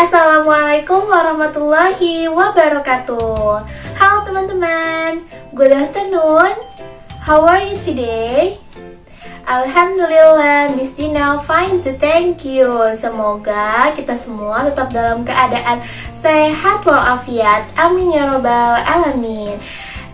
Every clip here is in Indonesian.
Assalamualaikum warahmatullahi wabarakatuh. Halo teman-teman, good afternoon. How are you today? Alhamdulillah, Miss Dina fine to thank you. Semoga kita semua tetap dalam keadaan sehat walafiat. Amin ya robbal alamin.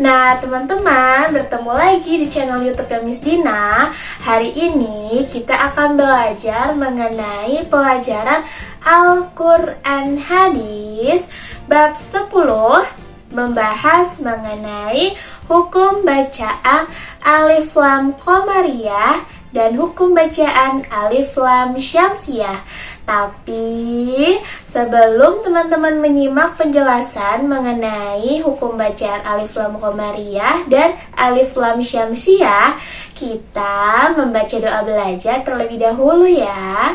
Nah teman-teman, bertemu lagi di channel YouTube yang Miss Dina. Hari ini kita akan belajar mengenai pelajaran Al-Quran Hadis bab 10, membahas mengenai hukum bacaan alif lam qamariyah dan hukum bacaan alif lam syamsiyah. Tapi sebelum teman-teman menyimak penjelasan mengenai hukum bacaan alif lam qamariyah dan alif lam syamsiyah, kita membaca doa belajar terlebih dahulu ya.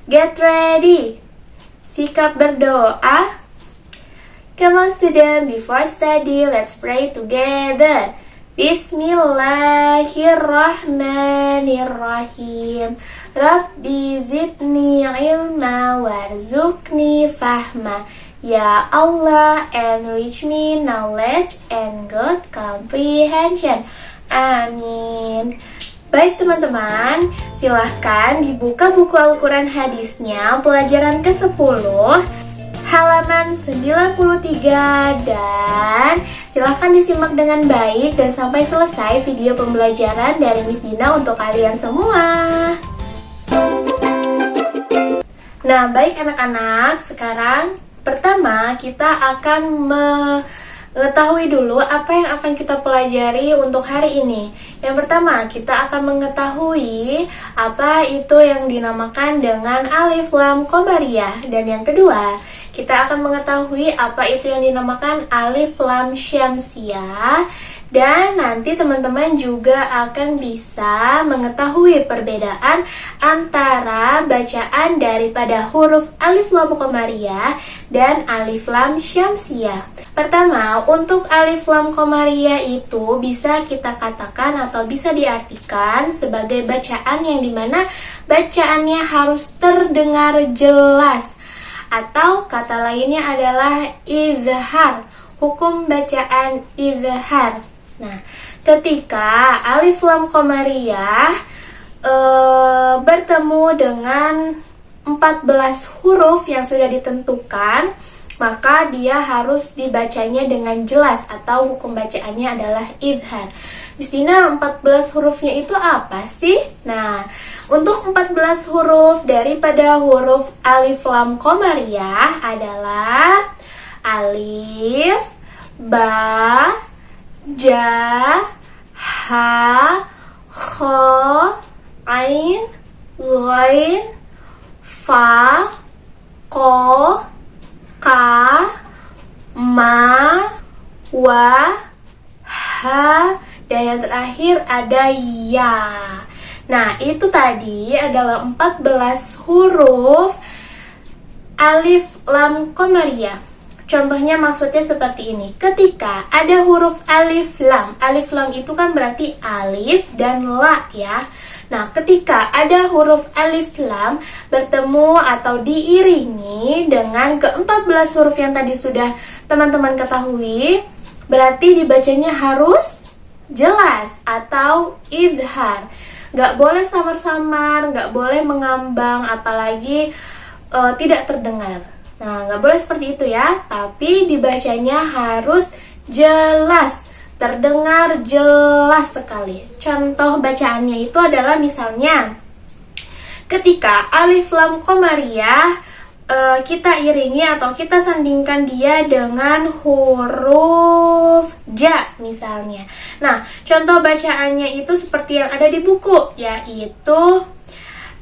Get ready. Sikap berdoa. Come on student, before study, let's pray together. Bismillahirrahmanirrahim. Rabbi zidni ilma warzuqni fahma. Ya Allah, enrich me knowledge and good comprehension. Amin. Baik teman-teman, silahkan dibuka buku Al-Quran hadisnya pelajaran ke-10 halaman 93 dan silahkan disimak dengan baik dan sampai selesai video pembelajaran dari Miss Dina untuk kalian semua. Nah baik anak-anak, sekarang pertama kita akan mengetahui dulu apa yang akan kita pelajari untuk hari ini. Yang pertama, kita akan mengetahui apa itu yang dinamakan dengan alif lam qamariyah. Dan yang kedua, kita akan mengetahui apa itu yang dinamakan alif lam syamsiyah. Dan nanti teman-teman juga akan bisa mengetahui perbedaan antara bacaan daripada huruf alif lam qamariyah dan alif lam syamsiyah. Pertama, untuk alif lam qamariyah itu bisa kita katakan atau bisa diartikan sebagai bacaan yang dimana bacaannya harus terdengar jelas. Atau kata lainnya adalah izhar, hukum bacaan izhar. Nah, ketika alif lam qamariyah bertemu dengan 14 huruf yang sudah ditentukan, maka dia harus dibacanya dengan jelas atau hukum bacaannya adalah izhar. Miss Dina, 14 hurufnya itu apa sih? Nah, untuk 14 huruf daripada huruf alif lam qamariyah adalah alif, ba, ja, ha, kha, ain, ghain, fa, qa, ka, ma, wa, ha, dan yang terakhir ada ya. Nah, itu tadi adalah 14 huruf alif lam qamariyah. Contohnya maksudnya seperti ini. Ketika ada huruf alif lam itu kan berarti alif dan la ya. Nah, ketika ada huruf alif lam bertemu atau diiringi dengan ke-14 huruf yang tadi sudah teman-teman ketahui, berarti dibacanya harus jelas atau izhar. Gak boleh samar-samar, gak boleh mengambang, apalagi tidak terdengar. Nah, gak boleh seperti itu ya, tapi dibacanya harus jelas, terdengar jelas sekali. Contoh bacaannya itu adalah misalnya ketika alif lam qamariyah kita iringi atau kita sandingkan dia dengan huruf ja misalnya. Nah, contoh bacaannya itu seperti yang ada di buku, yaitu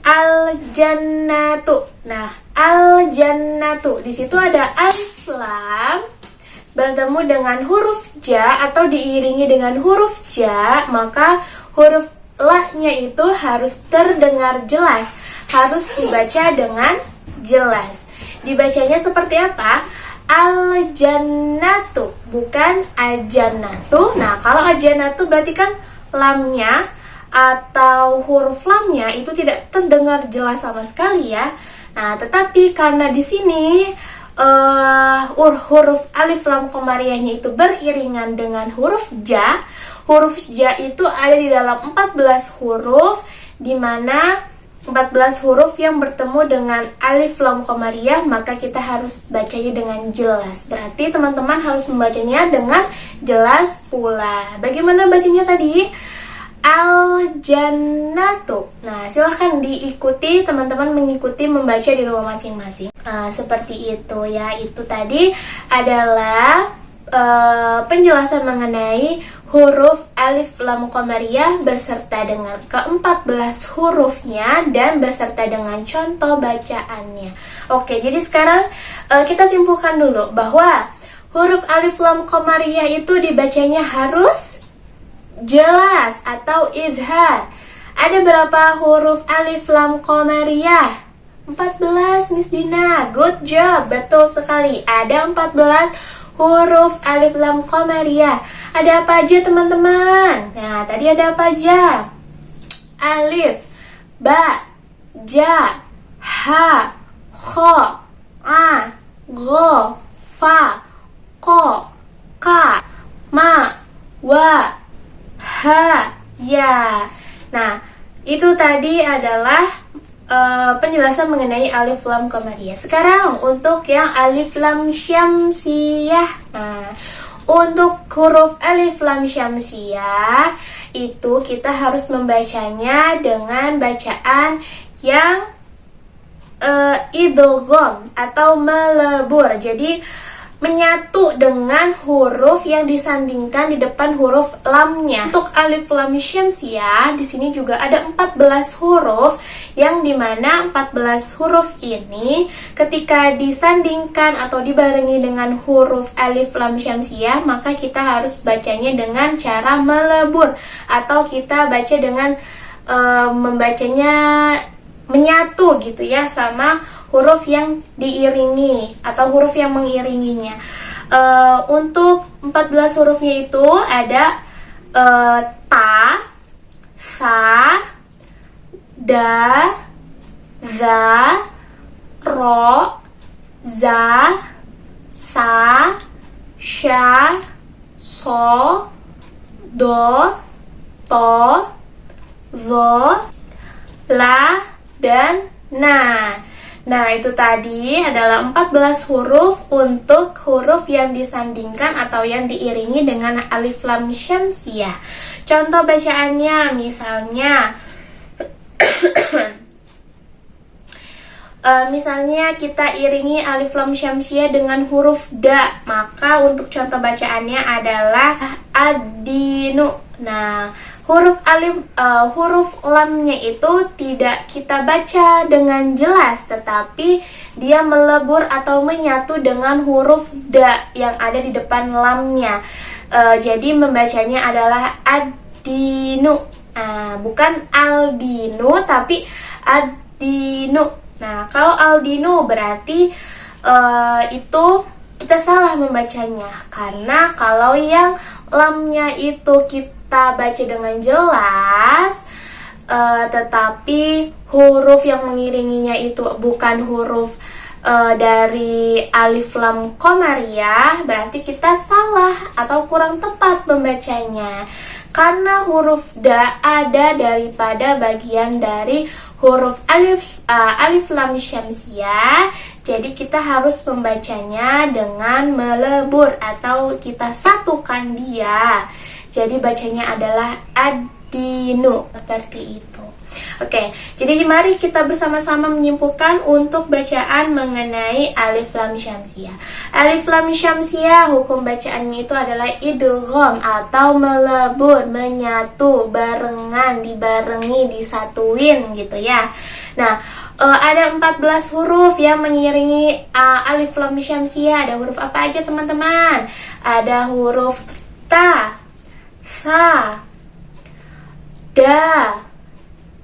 al-jannatu. Nah, al-jannatu. Di situ ada alif lam bertemu dengan huruf ja atau diiringi dengan huruf ja, maka huruf la-nya itu harus terdengar jelas, harus dibaca dengan jelas. Dibacanya seperti apa? Al-jannatu, bukan al-jannatu. Nah, kalau al-jannatu berarti kan lamnya atau huruf lamnya itu tidak terdengar jelas sama sekali ya. Nah, tetapi karena di sini huruf alif lam komariahnya itu beriringan dengan huruf ja. Huruf ja itu ada di dalam 14 huruf, di mana 14 huruf yang bertemu dengan alif lam komariah, maka kita harus bacanya dengan jelas. Berarti teman-teman harus membacanya dengan jelas pula. Bagaimana bacanya tadi? Al-jannatu. Nah, silahkan diikuti, teman-teman mengikuti membaca di rumah masing-masing. Nah, seperti itu ya. Itu tadi adalah penjelasan mengenai huruf alif lam komariah beserta dengan ke-14 hurufnya dan beserta dengan contoh bacaannya. Oke, jadi sekarang kita simpulkan dulu bahwa huruf alif lam komariah itu dibacanya harus jelas atau izhar. Ada berapa huruf alif lam komariah? 14, Miss Dina. Good job, betul sekali. Ada 14 huruf alif lam komariah. Ada apa aja teman-teman? Nah, tadi ada apa aja? Alif, ba, ja, ha, kho, a, go, fa, ko, ka, ma, wa, ha, ya. Nah, itu tadi adalah penjelasan mengenai alif lam komariah. Sekarang untuk yang alif lam syamsiyah. Nah, untuk huruf alif lam syamsiyah itu kita harus membacanya dengan bacaan yang idgham atau melebur. Jadi menyatu dengan huruf yang disandingkan di depan huruf lamnya. Untuk alif lam syamsiyah di sini juga ada 14 huruf, yang dimana 14 huruf ini ketika disandingkan atau dibarengi dengan huruf alif lam syamsiyah, maka kita harus bacanya dengan cara melebur, atau kita baca dengan membacanya menyatu gitu ya sama huruf yang diiringi atau huruf yang mengiringinya. Untuk 14 hurufnya itu ada ta, sa, da, za, ro, za, sa, sha, so, do, to, zo, la, dan na. Nah, itu tadi adalah 14 huruf untuk huruf yang disandingkan atau yang diiringi dengan alif lam syamsiyah. Contoh bacaannya misalnya misalnya kita iringi alif lam syamsiyah dengan huruf da, maka untuk contoh bacaannya adalah ad-dinu. Nah, huruf lamnya itu tidak kita baca dengan jelas, tetapi dia melebur atau menyatu dengan huruf da yang ada di depan lamnya. Jadi membacanya adalah ad-dinu. Bukan aldinu, tapi ad-dinu. Nah, kalau aldinu berarti itu kita salah membacanya, karena kalau yang lamnya itu kita baca dengan jelas, tetapi huruf yang mengiringinya itu bukan huruf dari alif lam komariah, berarti kita salah atau kurang tepat membacanya, karena huruf da ada daripada bagian dari huruf alif lam syamsiyah. Jadi kita harus membacanya dengan melebur atau kita satukan dia. Jadi bacanya adalah ad-dinu, seperti itu. Oke, jadi mari kita bersama-sama menyimpulkan untuk bacaan mengenai alif lam syamsiyah. Alif lam syamsiyah hukum bacaannya itu adalah idgham atau melebur, menyatu, barengan, dibarengi, disatuin gitu ya. Nah, ada 14 huruf yang mengiringi alif lam syamsiyah. Ada huruf apa aja teman-teman? Ada huruf ta, sa, da,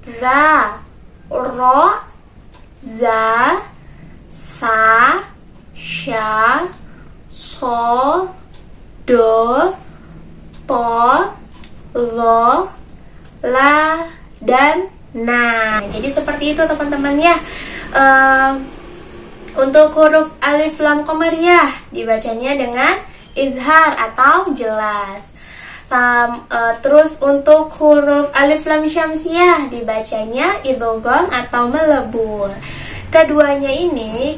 za, ro, za, sa, sha, so, do, to, zo, la, dan na. Jadi seperti itu teman-teman ya. Untuk huruf alif lam qamariyah dibacanya dengan izhar atau jelas. Terus untuk huruf alif lam syamsiyah dibacanya idgham atau melebur. Kedua-duanya ini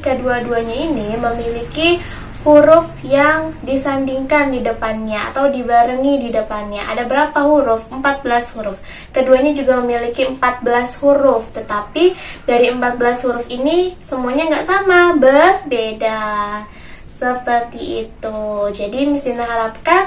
memiliki huruf yang disandingkan di depannya atau dibarengi di depannya. Ada berapa huruf? 14 huruf. Keduanya juga memiliki 14 huruf, tetapi dari 14 huruf ini semuanya nggak sama, berbeda. Seperti itu. Jadi Miss Dina harapkan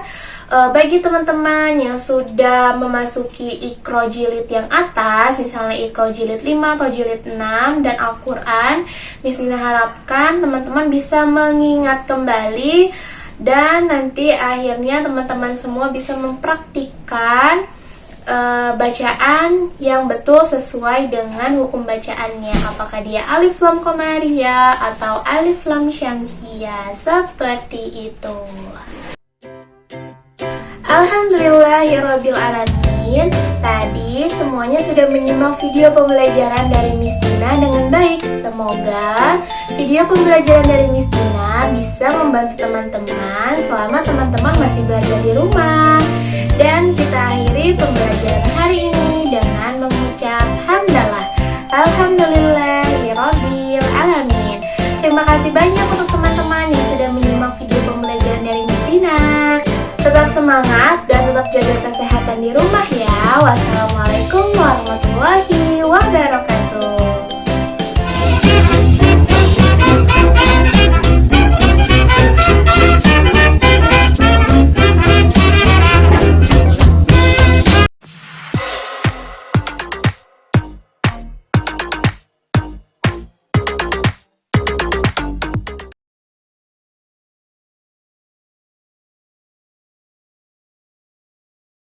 bagi teman-teman yang sudah memasuki Iqra jilid yang atas, misalnya Iqra jilid 5 atau jilid 6 dan Al-Quran, Miss Dina harapkan teman-teman bisa mengingat kembali dan nanti akhirnya teman-teman semua bisa mempraktikkan bacaan yang betul sesuai dengan hukum bacaannya, apakah dia alif lam qamariyah atau alif lam syamsiyah, seperti itu. Alhamdulillahirrabbilalamin. Tadi semuanya sudah menyimak video pembelajaran dari Miss Dina dengan baik. Semoga video pembelajaran dari Miss Dina bisa membantu teman-teman selama teman-teman masih belajar di rumah. Dan kita akhiri pembelajaran hari ini dengan mengucap hamdalah. Alhamdulillahirabbil alamin. Terima kasih banyak untuk teman-teman yang sudah menyimak video pembelajaran dari Miss Dina. Tetap semangat dan tetap jaga kesehatan di rumah ya. Wassalamualaikum warahmatullahi wabarakatuh.